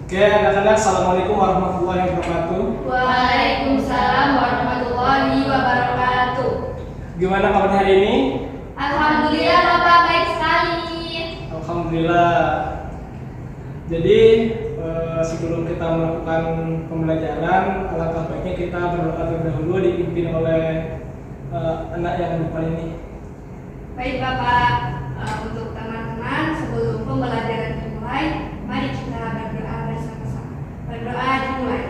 Oke, anak-anak, assalamualaikum warahmatullahi wabarakatuh. Waalaikumsalam warahmatullahi wabarakatuh. Gimana kabarnya hari ini? Alhamdulillah Bapak baik sekali. Alhamdulillah. Jadi sebelum kita melakukan pembelajaran, alangkah baiknya kita berdoa terlebih dahulu dipimpin oleh anak yang depan ini. Baik Bapak, untuk teman-teman sebelum pembelajaran dimulai, mari kita berdoa bersama-sama. Berdoa dimulai.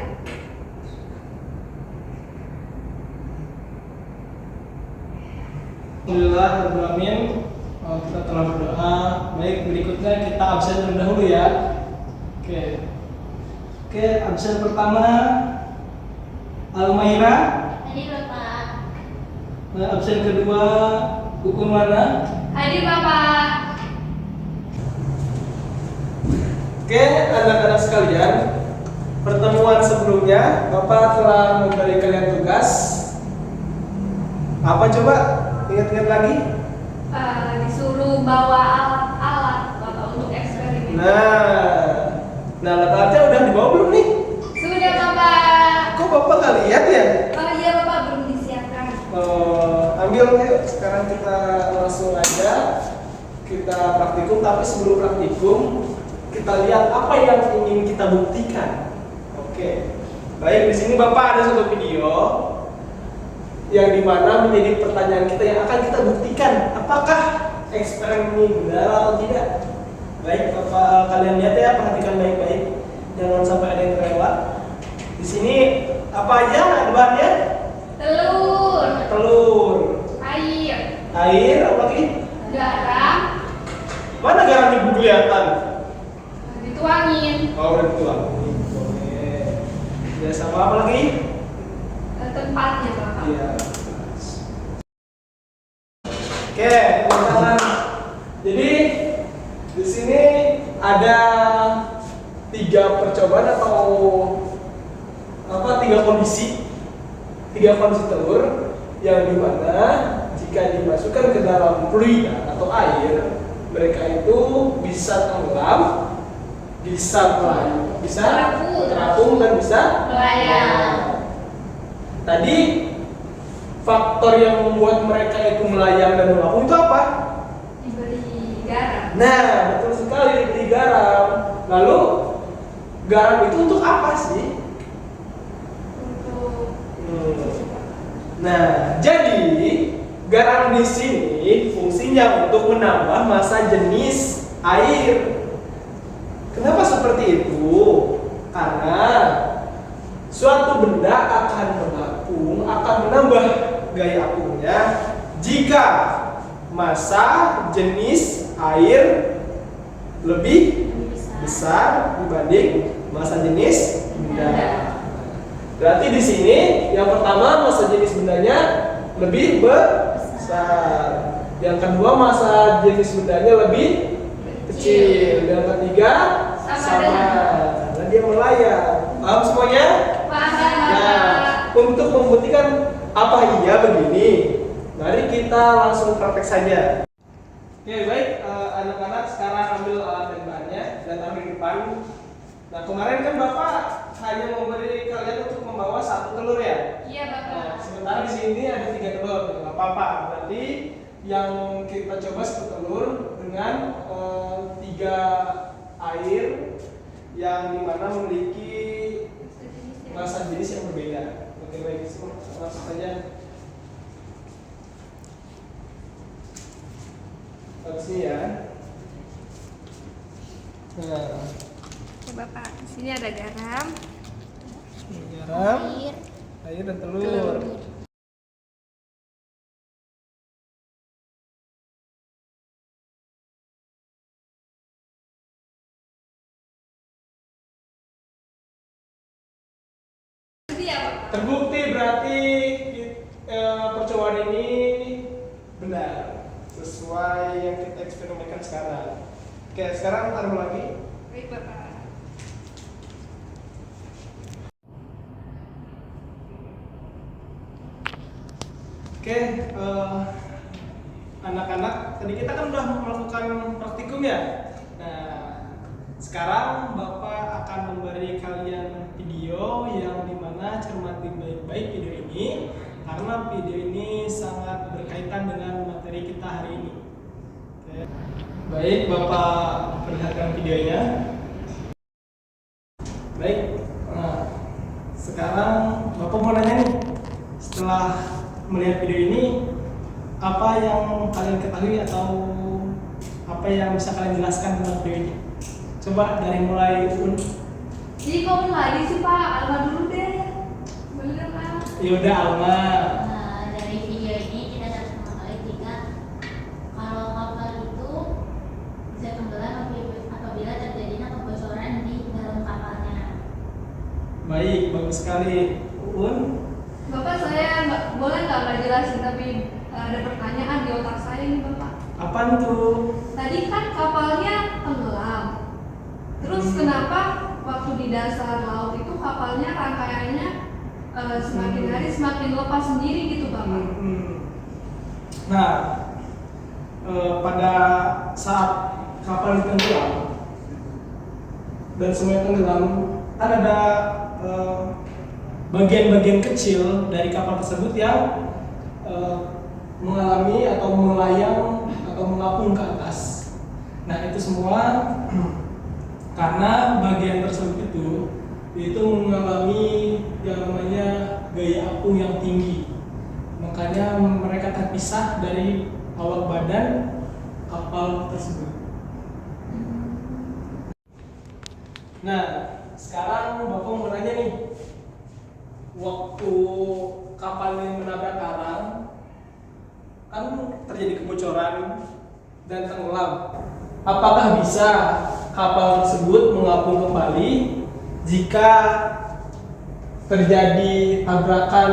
Alhamdulillah, Amin. Kita telah berdoa. Baik, berikutnya kita absen terlebih dahulu ya. Oke, absen pertama Almaira. Hadir Bapak. Absen kedua Ukun mana? Hadir Bapak. Oke, anak-anak sekalian, pertemuan sebelumnya Bapak telah memberi kalian tugas. Apa coba? Ingat-ingat lagi? Disuruh bawa alat-alat Bapak untuk eksperimen. Nah, alat-alatnya udah dibawa belum nih? Sudah Bapak. Kok Bapak nggak lihat ya? Oh iya Bapak, belum disiapkan. Ambil yuk, sekarang kita langsung aja kita praktikum. Tapi sebelum praktikum, kita lihat apa yang ingin kita buktikan. Oke, baik, di sini Bapak ada satu video yang dimana menjadi pertanyaan kita yang akan kita buktikan apakah eksperimen ini benar atau tidak. Baik, Bapak kalian lihat ya, perhatikan baik-baik, jangan sampai ada yang terlewat. Di sini apa aja ada bahannya? Telur, air, apa lagi? Garam, Mana garam ibu kelihatan? dituangin. Oh, udah dituangin. Oke. Ya, sama apa lagi? Tempatnya Bapak. Iya. Oke, teman-teman. Jadi di sini ada 3 percobaan atau tiga kondisi telur yang dimana jika dimasukkan ke dalam fluida atau air, mereka itu bisa tenggelam, bisa melayang, bisa terapung dan bisa Melayang. Tadi faktor yang membuat mereka itu melayang dan melapung itu apa? Diberi garam. Nah, betul sekali, diberi garam. Lalu garam itu untuk apa sih? Untuk Nah, jadi garam di sini fungsinya untuk menambah massa jenis air. Kenapa seperti itu? Karena suatu benda akan mengapung, akan menambah gaya apungnya jika massa jenis air lebih besar dibanding massa jenis benda. Berarti di sini yang pertama massa jenis bendanya lebih besar, yang kedua massa jenis bendanya lebih kecil, yang ketiga sama karena dia melayang. Paham semuanya? Nah, untuk membuktikan apa iya begini, mari kita langsung praktek saja. Oke, baik, anak-anak sekarang ambil alat dan bahannya dan ambil di depan. Nah, kemarin kan Bapak hanya memberi kalian untuk membawa 1 telur ya? Iya Bapak. Nah, sementara di sini ada 3 telur, nggak apa-apa. Berarti yang kita coba 1 telur dengan 3 air yang dimana memiliki massa jenis yang berbeda. Oke, baik, langsung saja. Di sini ya. Nah, Oke Bapak, di sini ada garam, garam, air dan telur. Terbukti berarti percobaan ini benar sesuai yang kita eksperimenkan sekarang. Oke, sekarang taruh lagi. Baik Bapak. Oke, anak-anak, tadi kita kan udah melakukan praktikum ya. Nah, sekarang Bapak akan akan memberi kalian video yang dimana cermati baik-baik video ini, karena video ini sangat berkaitan dengan materi kita hari ini. Oke. Baik, Bapak perlihatkan videonya. Baik, nah sekarang Bapak mau nanya nih, setelah melihat video ini, apa yang kalian ketahui atau apa yang bisa kalian jelaskan tentang video ini? Coba dari mulai Un. Jadi kok lagi sih Pak? Alma dulu deh. Boleh Pak? Yaudah Alma. Dari video ini kita dapat mengetahui jika kalau kapal itu bisa tenggelam apabila terjadinya kebocoran di dalam kapalnya. Baik, bagus sekali. Un. Bapak saya boleh nggak jelasin, tapi ada pertanyaan di otak saya nih Bapak. Apaan tuh? Tadi kan kapalnya tenggelam. Terus kenapa waktu di dasar laut itu kapalnya rangkaiannya semakin hari semakin lepas sendiri gitu Bapak? Nah, pada saat kapal tenggelam dan semuanya tenggelam, kan ada bagian-bagian kecil dari kapal tersebut yang mengalami atau melayang atau mengapung ke atas. Nah, itu semua karena bagian tersebut itu mengalami yang namanya gaya apung yang tinggi. Makanya mereka terpisah dari awak badan kapal tersebut. Nah, sekarang Bapak mau nanya nih, waktu kapal ini menabrak karang, kan terjadi kebocoran dan tenggelam. Apakah bisa kapal tersebut mengapung kembali jika terjadi tabrakan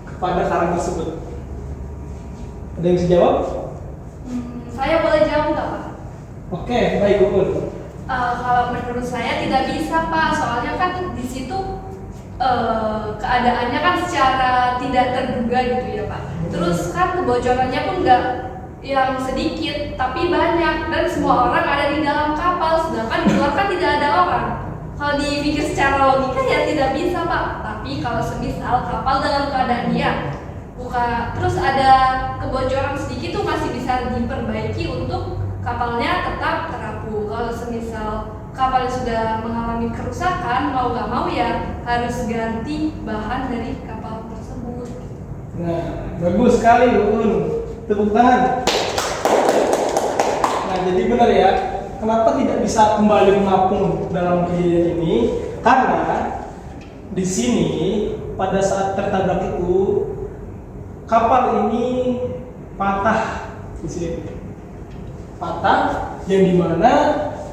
kepada karang tersebut? Ada yang bisa jawab? Saya boleh jawab nggak Pak? Oke, baik Un. Kalau menurut saya tidak bisa Pak, soalnya kan di situ keadaannya kan secara tidak terduga gitu ya Pak. Terus kan kebocorannya pun nggak yang sedikit, tapi banyak, dan semua orang ada di dalam kapal, sedangkan di luar kan tidak ada orang. Kalau dipikir secara logika ya tidak bisa Pak. Tapi kalau semisal kapal dalam keadaan diam, terus ada kebocoran sedikit tuh masih bisa diperbaiki untuk kapalnya tetap terapung. Kalau semisal kapal sudah mengalami kerusakan, mau nggak mau ya harus ganti bahan dari kapal tersebut. Nah, bagus sekali Un. Tepuk tangan. Nah, jadi benar ya, kenapa tidak bisa kembali mengapung dalam kejadian ini? Karena di sini pada saat tertabrak itu kapal ini patah di sini. Patah yang dimana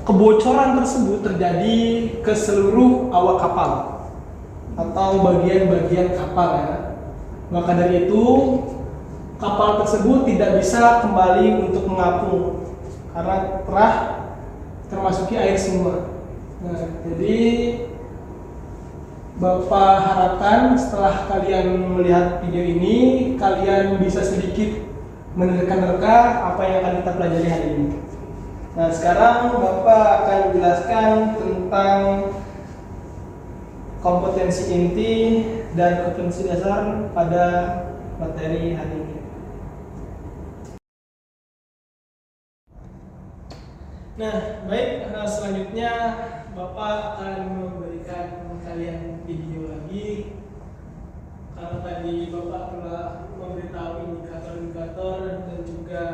kebocoran tersebut terjadi ke seluruh awak kapal atau bagian-bagian kapal ya. Maka dari itu kapal tersebut tidak bisa kembali untuk mengapung karena telah termasuki air semua. Nah, jadi Bapak harapkan setelah kalian melihat video ini, kalian bisa sedikit menerka-nerka apa yang akan kita pelajari hari ini. Nah, sekarang Bapak akan menjelaskan tentang kompetensi inti dan kompetensi dasar pada materi hari ini. Nah, baik, selanjutnya Bapak akan memberikan kalian video lagi. Karena tadi Bapak telah memberitahu indikator-indikator dan juga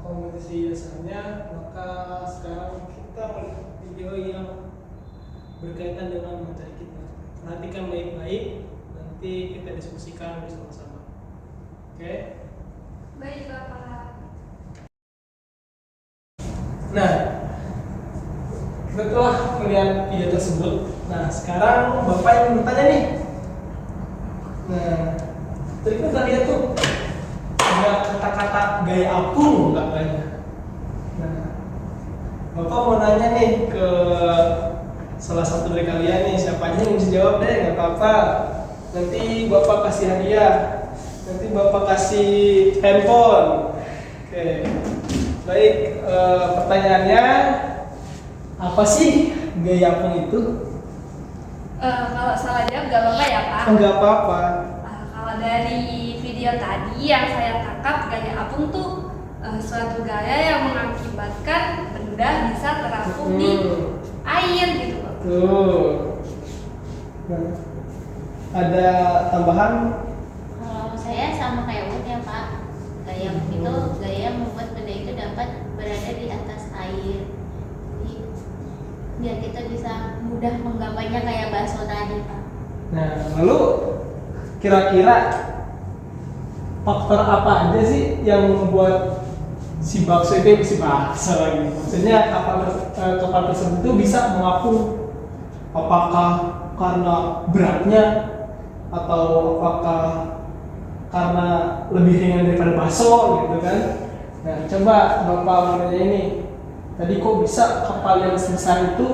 kompetensi dasarnya, maka sekarang kita melihat video yang berkaitan dengan materi kita. Perhatikan baik-baik, nanti kita diskusikan bersama-sama. Oke? Baik Bapak. Nah, setelah melihat video tersebut, nah sekarang Bapak yang bertanya nih. Nah, tadi kita lihat tuh ada kata-kata gaya apung nggak banyak. Nah, Bapak mau nanya nih ke salah satu dari kalian nih, siapa aja yang bisa jawab deh, nggak apa-apa. Nanti Bapak kasih hadiah, nanti Bapak kasih handphone. Oke. Baik, pertanyaannya, Apa sih gaya apung itu? Kalau salah jawab gak apa-apa ya Pak. Enggak apa-apa. Kalau dari video tadi yang saya tangkap, gaya apung tuh suatu gaya yang mengakibatkan benda bisa terapung di air gitu Pak. Tuh. Nah, ada tambahan? Kalau saya sama kayak Ud ya Pak, gaya itu gaya membuat benda itu dapat berada di atas air. Jadi, biar kita bisa mudah menggapainya kayak bakso tadi Pak. Nah, lalu kira-kira faktor apa aja sih yang membuat si bakso itu si bakso lagi? Maksudnya kapal tersebut itu bisa mengapung? Apakah karena beratnya atau apakah karena lebih ringan daripada bakso gitu kan? Nah, coba Bapak mau nanya ini. Tadi kok bisa kapal yang sebesar itu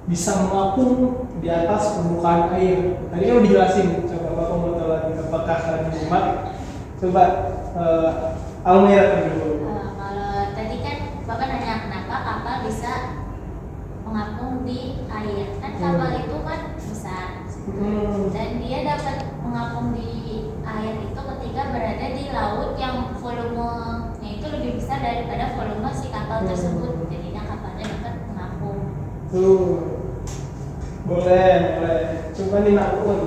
bisa mengapung di atas permukaan air? Tadi kan udah dijelasin. Coba Bapak mau tahu lagi apakah kalian menyimak? Coba Almira dulu. Kalau tadi kan Bapak nanya kenapa kapal bisa mengapung di air, kan kapal itu kan besar dan dia dapat mengapung di air itu ketika berada di laut yang volumenya itu lebih besar daripada volume si kapal tersebut, jadinya kapalnya dapat mengapung. Tuh, boleh. Coba nih Nakun.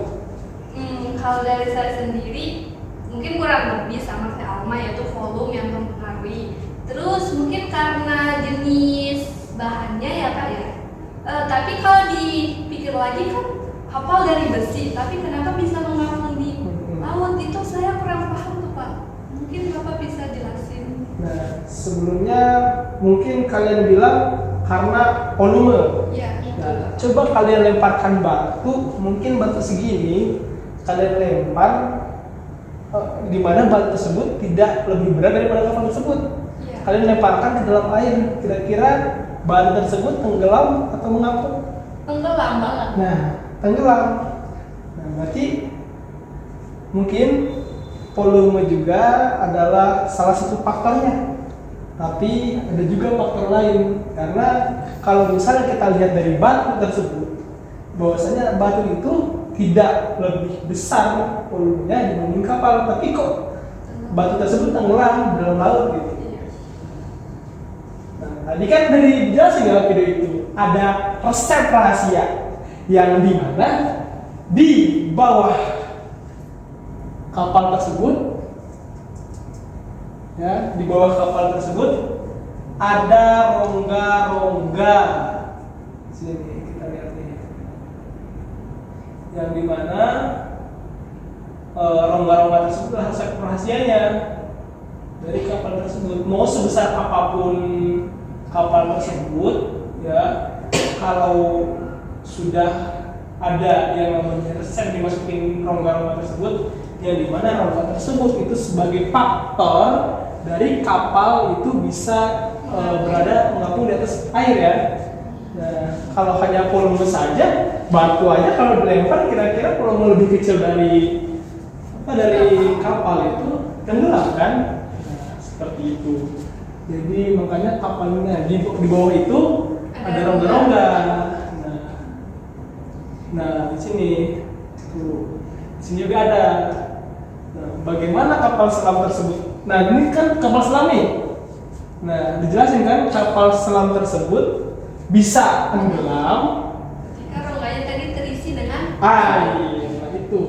Kalau dari saya sendiri mungkin kurang lebih sama kayak Alma, yaitu volume yang mempengaruhi. Terus mungkin karena jenis bahannya ya Kak ya. Tapi kalau dipikir lagi kan kapal dari besi, tapi kenapa bisa mengapung di laut? Itu saya kurang paham tuh Pak. Mungkin Bapak bisa jelasin. Nah, sebelumnya mungkin kalian bilang karena volume. Ya, itu Nah, Pak. coba kalian lemparkan batu, mungkin batu segini kalian lempar di mana batu tersebut tidak lebih berat daripada kapal tersebut. Iya. Kalian lemparkan ke dalam air, kira-kira batu tersebut tenggelam atau mengapung? Tenggelam banget. Nah, tenggelam. Nah, berarti mungkin volume juga adalah salah satu faktornya. Tapi ada juga faktor lain, karena kalau misalnya kita lihat dari batu tersebut, bahwasanya batu itu tidak lebih besar volumenya dibanding kapal, tapi kok batu tersebut tenggelam dalam laut gitu. Iya. Nah, tadi kan dari jelasin dalam video itu ada resep rahasia yang di mana di bawah kapal tersebut, ya, di bawah kapal tersebut ada rongga-rongga. Sini kita lihat nih, yang di mana rongga-rongga tersebut adalah resep rahasianya dari kapal tersebut. Mau sebesar apapun kapal tersebut, ya, kalau sudah ada yang namanya resep dimasukin rongga-rongga tersebut, yang di mana rongga tersebut itu sebagai faktor dari kapal itu bisa berada mengapung di atas air ya. Nah, kalau hanya volume saja, batu aja kalau dilempar kira-kira volume lebih kecil dari kapal itu tenggelam kan? Nah, seperti itu. Jadi makanya kapalnya di bawah itu ada rongga-rongga. Nah, di sini tuh, di sini juga ada. Nah, bagaimana kapal selam tersebut? Nah, ini kan kapal selam nih. Nah, dijelasin kan kapal selam tersebut bisa tenggelam Jika rongganya tadi terisi dengan air. Nah, itu.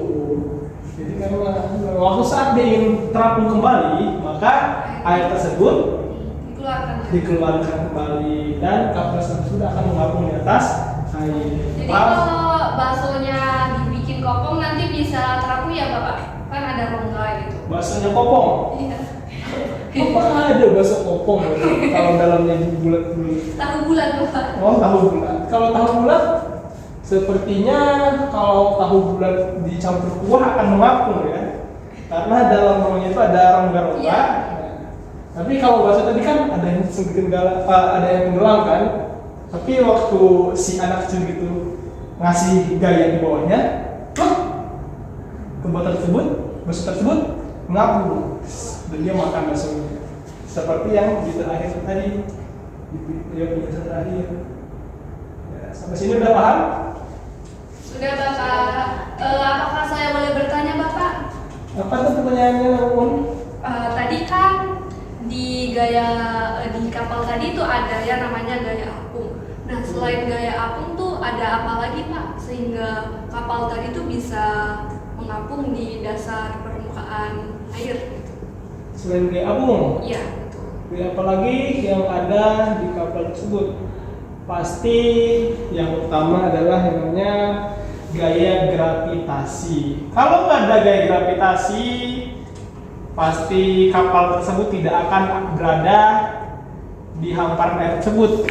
Jadi karena waktu saat dia ingin terapung kembali, maka air tersebut dikeluarkan kembali dan kapal selam tersebut akan mengapung di atas air. Jadi kalau baksonya dibikin kopong nanti bisa terapung ya Bapak? Kan ada rongga gitu. Baksonya kopong. Iya. Apa ada bakso kopong kalau dalamnya bulat-bulat? Tahu bulat Bapak. Oh, tahu bulat. Kalau tahu bulat, sepertinya kalau tahu bulat dicampur kuah akan mengapung ya. Karena dalam rumahnya itu ada rongga-rongga. Iya. Nah, tapi kalau bakso tadi kan ada yang sedikit ada yang tenggelam kan. Tapi waktu si anak kecil gitu ngasih gaya di bawahnya, ke bakso tersebut mengapung dan dia makan baksonya. Seperti yang di terakhir tadi, di video penjelasan terakhir. Sampai sini udah paham? Sudah Bapak. Apakah saya boleh bertanya Bapak? Apa tuh pertanyaannya, Namun? Tadi kan di kapal tadi itu ada yang namanya gaya apung. Nah, selain gaya apung tuh ada apa lagi Pak sehingga kapal tadi tuh bisa mengapung di dasar permukaan air gitu? Selain gaya apung, Iya, betul. gaya apa lagi yang ada di kapal tersebut? Pasti yang utama adalah yang namanya gaya gravitasi. Kalau nggak ada gaya gravitasi, pasti kapal tersebut tidak akan berada di hamparan air tersebut.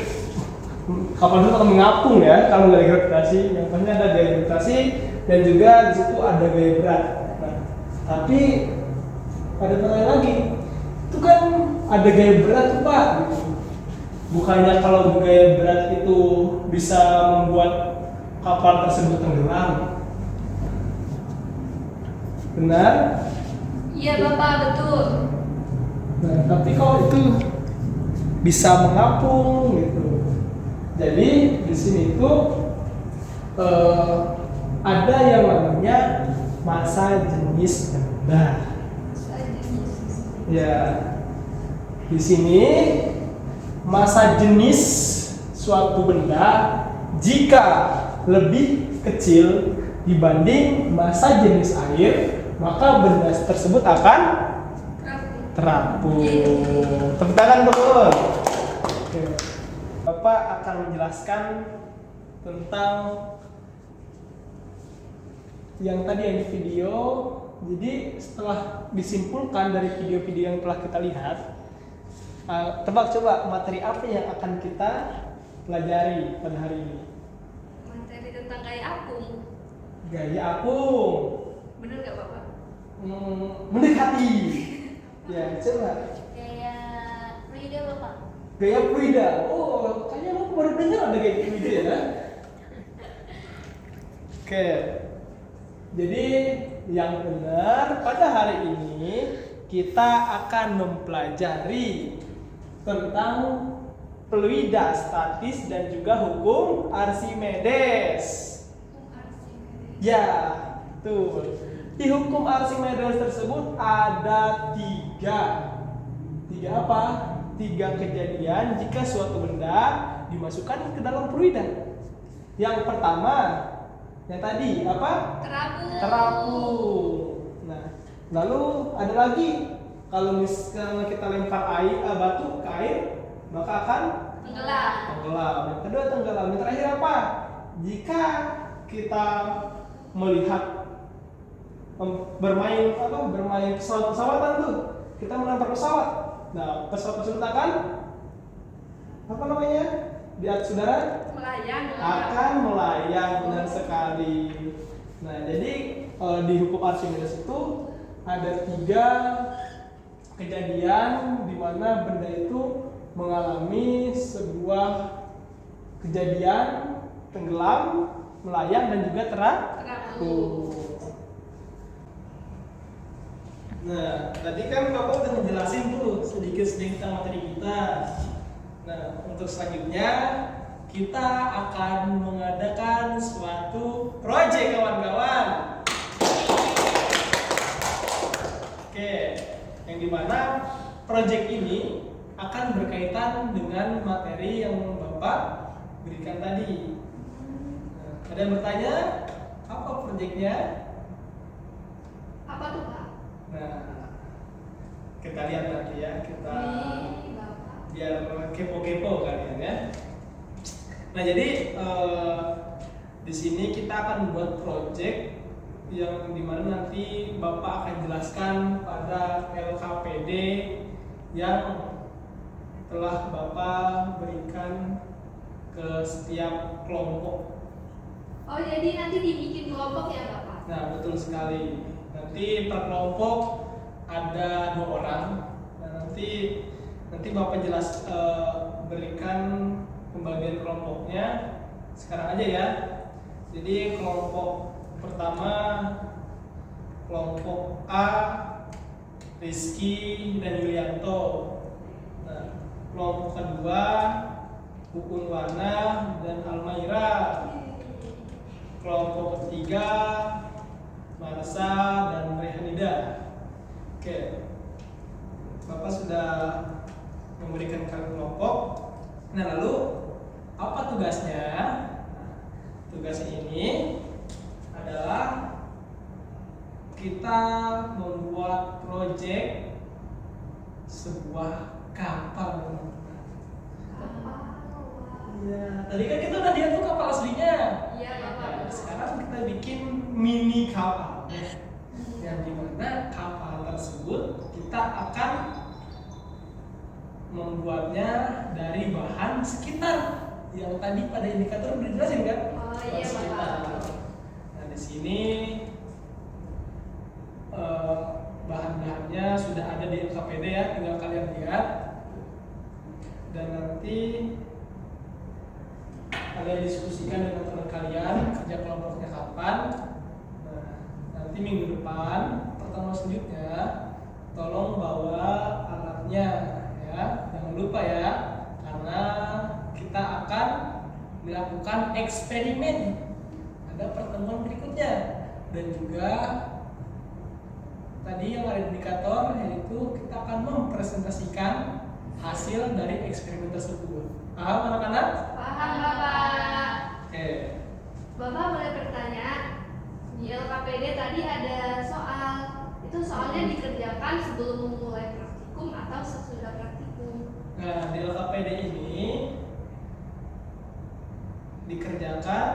Kapal tersebut akan mengapung ya kalau nggak ada gravitasi. Yang pasti ada gaya gravitasi dan juga di situ ada gaya berat. Nah, tapi ada pertanyaan lagi, itu kan ada gaya berat tuh Pak. Gitu. Bukannya kalau gaya berat itu bisa membuat kapal tersebut tenggelam? Benar? Iya Bapak, betul. Nah, tapi kalau itu bisa mengapung gitu. Jadi di sini itu ada yang namanya massa jenis rendah. Ya, di sini massa jenis suatu benda jika lebih kecil dibanding massa jenis air, maka benda tersebut akan terapung. Tepuk tangan betul. Oke. Bapak akan menjelaskan tentang yang tadi yang di video. Jadi setelah disimpulkan dari video-video yang telah kita lihat, tebak coba materi apa yang akan kita pelajari pada hari ini? Materi tentang gaya apung. Gaya apung. Bener nggak Bapak? Mendekati. Ya, coba. Gaya Frida Bapak. Gaya Frida. Oh, kayaknya aku baru dengar ada gaya Frida ya. Oke. Jadi yang benar pada hari ini kita akan mempelajari tentang fluida statis dan juga hukum Archimedes. Ya, betul. Di hukum Archimedes tersebut ada tiga apa? Tiga kejadian jika suatu benda dimasukkan ke dalam fluida. Yang pertama, yang tadi apa? Terapung. Nah, lalu ada lagi, kalau misalnya kita lempar batu ke air, maka akan tenggelam. Yang kedua tenggelam. Yang terakhir apa? Jika kita melihat bermain pesawat-pesawatan tuh, kita melempar pesawat. Nah, pesawat tersebut akan apa namanya? Di atas udara akan melayang, benar sekali. Nah, jadi di hukum Archimedes itu ada tiga kejadian di mana benda itu mengalami sebuah kejadian tenggelam, melayang dan juga terapung. Nah, tadi kan Bapak udah menjelasin tuh sedikit-sedikit tentang materi kita. Nah, untuk selanjutnya kita akan mengadakan suatu proyek kawan-kawan. Oke, yang dimana proyek ini akan berkaitan dengan materi yang Bapak berikan tadi. Nah, ada yang bertanya, apa proyeknya? Apa tuh Pak? Nah, kita lihat nanti ya, kita biar kepo-kepo kalian ya. Nah, jadi di sini kita akan membuat project yang dimana nanti Bapak akan jelaskan pada LKPD yang telah Bapak berikan ke setiap kelompok. Oh, jadi nanti dibikin kelompok ya Bapak? Nah, betul sekali. Nanti per kelompok ada 2 orang. Nah, nanti Bapak berikan pembagian kelompoknya sekarang aja ya. Jadi kelompok pertama, kelompok A, Rizky dan Yulianto. Nah, kelompok kedua, Uun Wana dan Almaira. Kelompok ketiga Marsa dan Rehanida. Oke, Bapak sudah memberikan kalian kelompok. Nah, lalu apa tugasnya? Tugasnya ini adalah kita membuat proyek sebuah kapal. Ya, tadi kan kita udah lihat tuh kapal aslinya. Iya, Bapak. Nah, sekarang kita bikin mini kapal. Yang dimana kapal tersebut kita akan membuatnya dari bahan sekitar yang tadi pada indikator udah dijelasin kan? Oh Bahan iya, sekitar. Bapak. Nah, di sini bahan-bahannya sudah ada di LKPD ya, tinggal kalian lihat. Dan nanti kalian diskusikan dengan teman kalian kerja kelompoknya kapan. Nah, nanti minggu depan pertemuan selanjutnya tolong bawa alatnya ya, jangan lupa ya, karena kita akan melakukan eksperimen. Ada pertemuan berikutnya dan juga tadi yang ada indikator, yaitu kita akan mempresentasikan hasil dari eksperimen tersebut. Paham anak-anak? Paham, Bapak. Oke. Bapak boleh bertanya, di LKPD tadi ada soal, itu soalnya dikerjakan sebelum memulai praktikum atau sesudah praktikum? Nah, di LKPD ini dikerjakan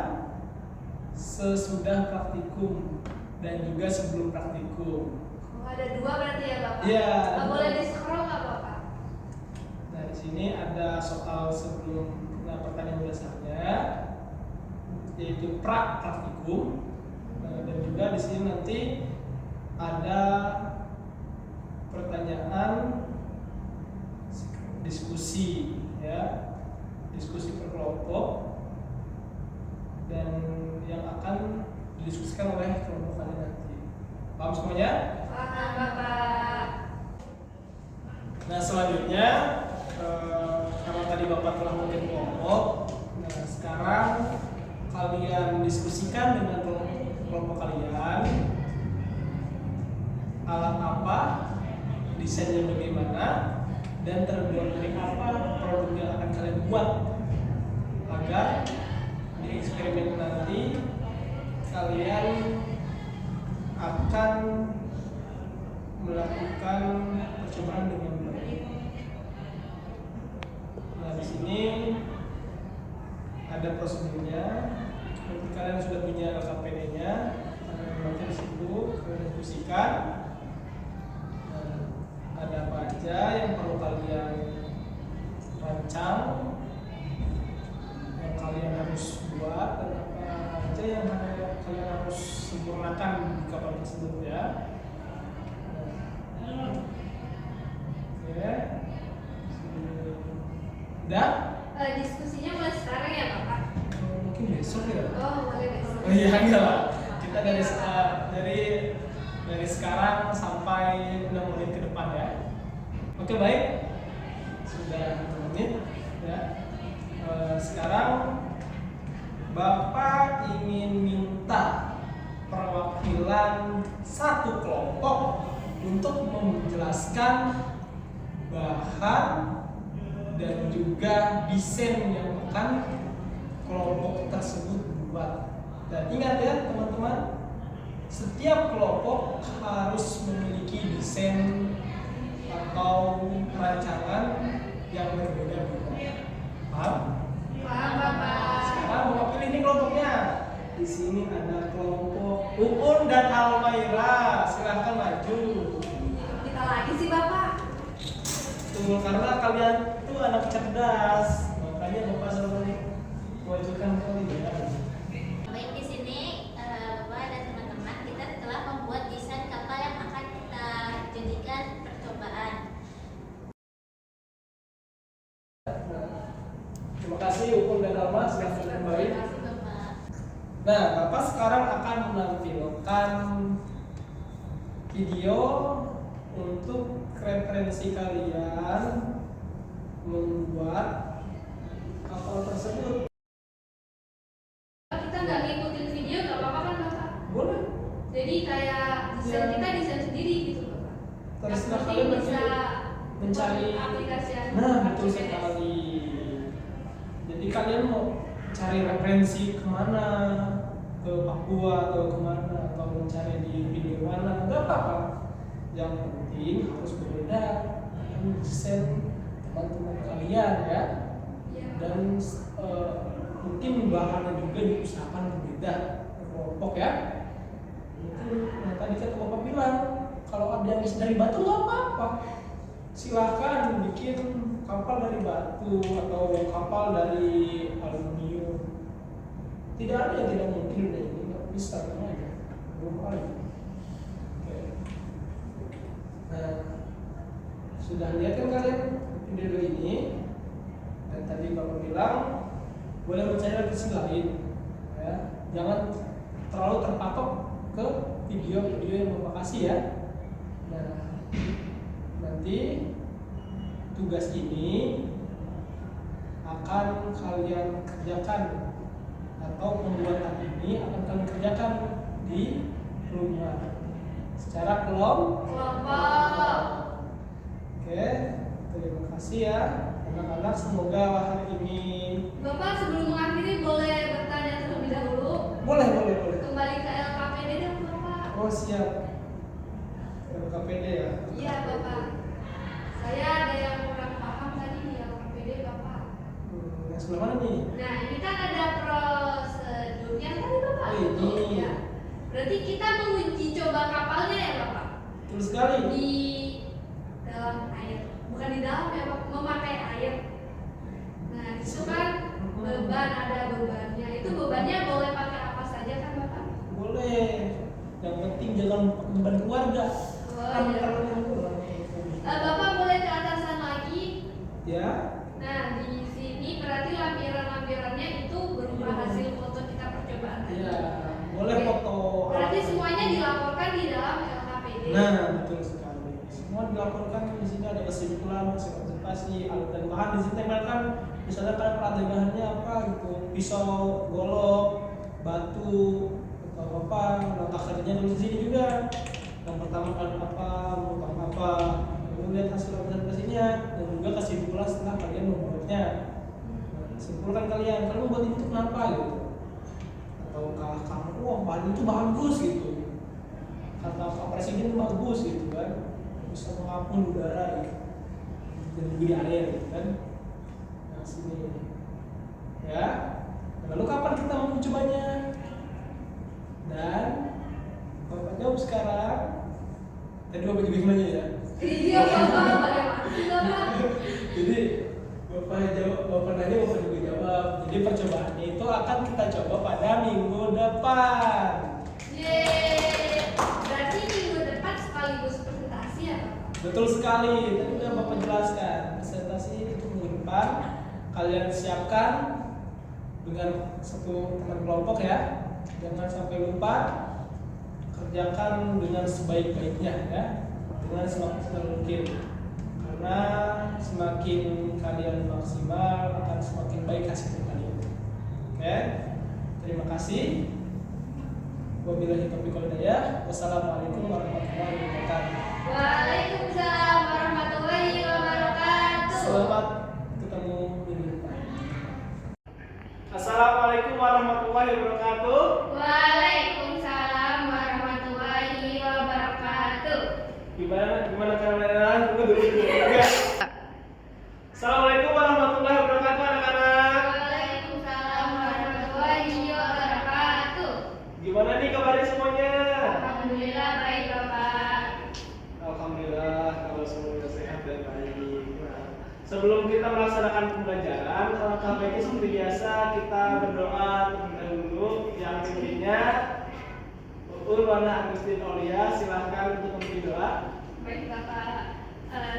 sesudah praktikum dan juga sebelum praktikum. Oh, ada dua berarti ya, Bapak? Iya. Boleh di-scroll nggak, Bapak? Nah, di sini ada soal sebelum pertanyaan dasarnya, yaitu praktikum. Nah, dan juga di sini nanti ada pertanyaan diskusi, ya, diskusi per kelompok, dan yang akan didiskusikan oleh kelompok kalian nanti. Paham semuanya? Paham, Bapak. Nah, selanjutnya karena tadi Bapak telah membuat kelompok, nah sekarang kalian diskusikan dengan kelompok kalian alat apa, desainnya bagaimana, dan terbuat dari apa produk yang akan kalian buat agar di eksperimen nanti kalian akan melakukan percobaan dengan baik. Nah, di sini ada prosedurnya. Nanti kalian sudah punya LKPD-nya, kalian baca di situ, kalian diskusikan. Nah, ada apa aja yang perlu kalian rancang, yang kalian harus buat, dan apa aja yang kalian harus sempurnakan di kapal tersebut ya. Oke. Udah? Diskusinya mulai sekarang ya, Bapak? Mungkin besok ya. Oh, boleh besok. Oh iya, enggak lah. Kita dari sekarang sampai 6 menit ke depan ya. Oke, baik. Sudah 6 menit ya. Sekarang Bapak ingin minta perwakilan satu kelompok untuk menjelaskan bahan dan juga desain yang akan kelompok tersebut buat. Dan ingat ya teman-teman, setiap kelompok harus memiliki desain atau rancangan yang berbeda-beda. Paham? Paham, Bapak. Sekarang Bapak pilih nih kelompoknya. Di sini ada kelompok Uun dan Almaira. Silahkan maju. Kita lagi sih, Bapak. Tuh, karena kalian itu anak cerdas, makanya Bapak selalu mewajukan kalian. Baik, di sini Bapak dan teman-teman kita telah membuat desain kapal yang akan kita jadikan percobaan. Terima kasih Uun dan Alma, silahkan kembali. Terima kasih, Bapak. Nah, Bapak sekarang akan menampilkan video untuk referensi kalian membuat kapal tersebut. Kita nggak ngikutin video nggak apa-apa kan Bapak? Boleh. Jadi kayak desain kita desain sendiri gitu Bapak. Terserah Yang kalian penting nanti bisa mencari. aplikasi yang Nah, betul GPS. sekali. Jadi kalian mau cari referensi kemana, ke Papua atau kemana, atau mencari di video mana, nggak apa-apa. Yang penting harus berbeda dengan desain teman-teman kalian ya. Iya. Dan mungkin bahannya juga diusahakan berbeda kelompok ya. Mungkin yang tadi kata Bapak bilang, kalau ada yang bisa dari batu nggak apa-apa, silahkan bikin kapal dari batu atau kapal dari aluminium. Tidak ada yang tidak mungkin dari ini, nggak bisa kan aja belum ada. Oke. Nah, sudah lihat kan kalian video ini, dan tadi Bapak bilang boleh mencari referensi lain ya, jangan terlalu terpatok ke video-video yang Bapak kasih ya. Nah, nanti tugas ini akan kalian kerjakan, atau pembuatan ini akan kalian kerjakan di rumah secara kelompok. Oke, terima kasih ya anak-anak, semoga hari ini Bapak sebelum mengakhiri boleh bertanya terlebih dahulu. boleh. Kembali ke LKPD dong Bapak. Oh siap. LKPD ya. Iya Bapak. Saya ada yang kurang paham tadi di LKPD Bapak. Yang sebelah mana nih? Nah ini kan ada prosedurnya tadi Bapak. Oh, ini. Ya. Berarti kita menguji coba kapalnya ya Bapak. Betul sekali. Di dalam air, bukan di dalam ya Bapak, memakai air. Nah itu kan beban, ada bebannya. Itu bebannya boleh pakai apa saja kan Bapak? Boleh. Yang penting jangan beban keluarga. Oh, Kan iya. kalau yang keluar. Bapak boleh ke atasan lagi. Ya. Nah di sini berarti lampiran-lampirannya itu berupa hasil foto kita percobaan tadi. Iya. Boleh Oke. foto. Berarti semuanya dilaporkan di dalam LKPD. Nah, betul sekali. Semua dilaporkan di sini, ada kesimpulan, hasil observasi, alat dan bahan. Di sini tempelkan, misalnya kan alat dan bahannya apa gitu, pisau, golok, batu, atau apa, nota kerjanya tulis di sini juga. Yang pertama kan apa, merupakan apa, lalu lihat hasil observasinya dan juga kesimpulan setelah kalian membuatnya. Nah, simpulkan kalian membuat itu kenapa gitu, ataukah kamu bahan itu bagus gitu, kata Pak Presiden bagus gitu kan, bisa mengapung udara gitu dan juga di air gitu kan. Nah sini ya. Lalu kapan kita mau mencobanya? Dan Bapak jawab sekarang. Tadi Bapak juga gimana ya? Iya Bapak, bagaimana Bapak? Jadi Bapak jawab, Bapak nanya, Bapak juga jawab. Jadi percobaannya itu akan kita coba pada minggu depan. Yeay, berarti minggu depan sekaligus presentasi ya Bapak? Betul sekali, tadi udah Bapak jelaskan. Presentasi itu minggu depan kalian siapkan dengan satu teman kelompok ya. Jangan sampai lupa, kerjakan dengan sebaik-baiknya ya, dengan semaksimal mungkin. Karena semakin kalian maksimal akan semakin baik hasilnya kalian. Oke, terima kasih. Wabillahi taufiq wal hidayah. Wassalamualaikum warahmatullahi wabarakatuh. Waalaikumsalam warahmatullahi wabarakatuh. Selamat ketemu minggu depan. Assalamualaikum warahmatullahi wabarakatuh. Waalaikumsalam warahmatullahi wabarakatuh. Gimana kalian? Tunggu dulu. Assalamualaikum warahmatullahi wabarakatuh anak-anak. Waalaikumsalam warahmatullahi wabarakatuh. Gimana nih kabarnya semuanya? Alhamdulillah baik Bapak. Alhamdulillah kalau semuanya sehat dan baik. Nah, sebelum kita melaksanakan pembelajaran, alangkah baiknya seperti biasa kita berdoa terlebih dahulu. Yang intinya Ulwana Agustin Aulia, silahkan untuk memberi doa. Baik Bapak,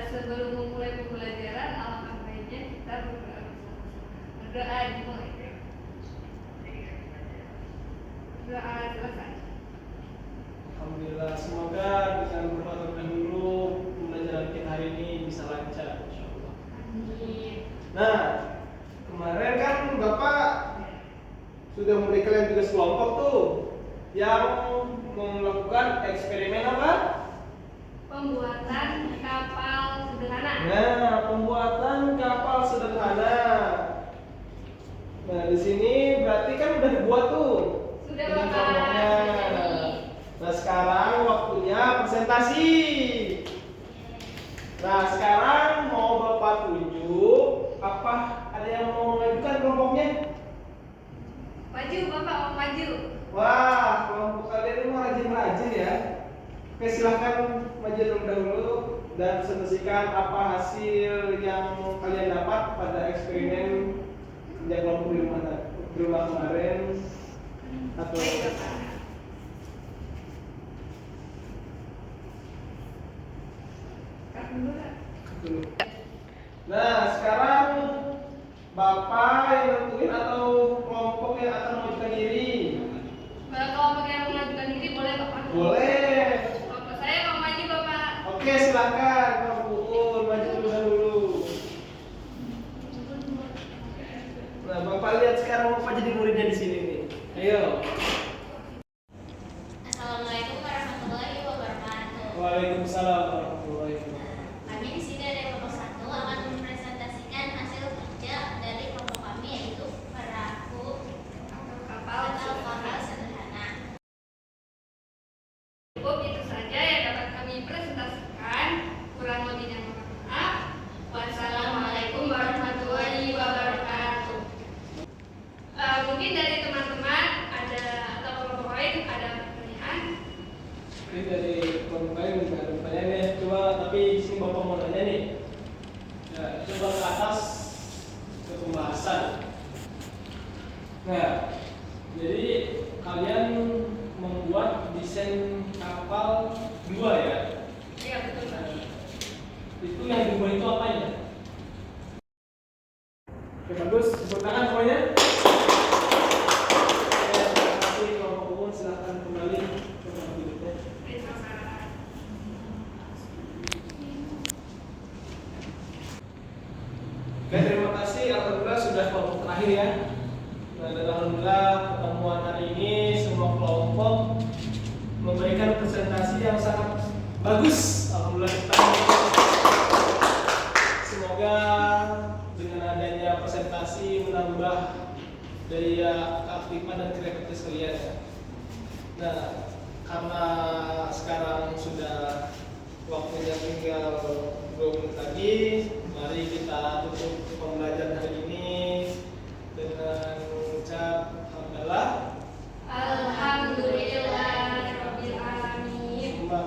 sebelum memulai pembelajaran alangkah baiknya kita berdoa bersama. Berdoa dimulai. Doa selesai. Alhamdulillah, semoga dengan berdoa terlebih dahulu pembelajaran kita hari ini bisa lancar, insyaallah. Amin. Nah, Kemarin kan Bapak sudah memberi kalian tugas kelompok tuh yang melakukan eksperimen apa? Pembuatan kapal sederhana. Nah, pembuatan kapal sederhana. Nah, di sini berarti kan udah dibuat tuh. Sudah, dengan Bapak. kelompoknya. Sudah jadi. Nah, sekarang waktunya presentasi. Nah, sekarang mau Bapak tunjuk apa ada yang mau mengajukan kelompoknya? Maju, Bapak, mau maju. Wah, kelompok kalian ini mau rajin-rajin ya. Oke, silahkan maju terlebih dahulu dan presentasikan apa hasil yang kalian dapat pada eksperimen yang kelompok di rumah kemarin atau Baik, Bapak. Cut dulu, Kak. dulu. Nah, sekarang Bapak yang nentuin atau kelompok yang akan mengajukan diri? Kalau yang mengajukan diri boleh, Bapak. Boleh. Bapak saya mau maju, Bapak. Oke, silakan Pak Pukul maju terlebih dahulu. Nah, Bapak lihat sekarang Bapak jadi muridnya di sini nih. Ayo. Assalamualaikum warahmatullahi wabarakatuh. Waalaikumsalam warahmatullahi wabarakatuh. Kami di sini dari kelompok 1 akan mempresentasikan hasil kerja dari kelompok kami, yaitu perahu Kapal atau kapal sederhana. sederhana. Cukup itu saja yang dapat kami presentasikan. Kurang lebihnya mohon maaf. Wassalamualaikum warahmatullahi wabarakatuh. Mungkin dari teman-teman ada atau kelompok lain ada pertanyaan? Ini dari kelompok lain nggak ada pertanyaan ya. Coba tapi di sini Bapak mau nanya nih. Ya, coba ke atas ke pembahasan. Nah, jadi kalian membuat desain kapal 2 ya. Iya, betul, Pak. Itu yang dibuat itu apanya? Oke, bagus. Tepuk tangan semuanya. Oke, terima kasih kelompok umum. Silahkan kembali ke tempat duduknya. Terima kasih. Oke, terima kasih. Alhamdulillah sudah kelompok terakhir ya. Nah, dan alhamdulillah pertemuan hari ini semua kelompok memberikan presentasi yang sangat bagus. Alhamdulillah kita semoga dengan adanya presentasi menambah daya keaktifan dan kreativitas kalian ya. Nah, karena sekarang sudah waktunya tinggal 2 menit lagi, mari kita tutup pembelajaran hari ini dengan mengucap alhamdulillah. Alhamdulillahirabbil alamin. Terima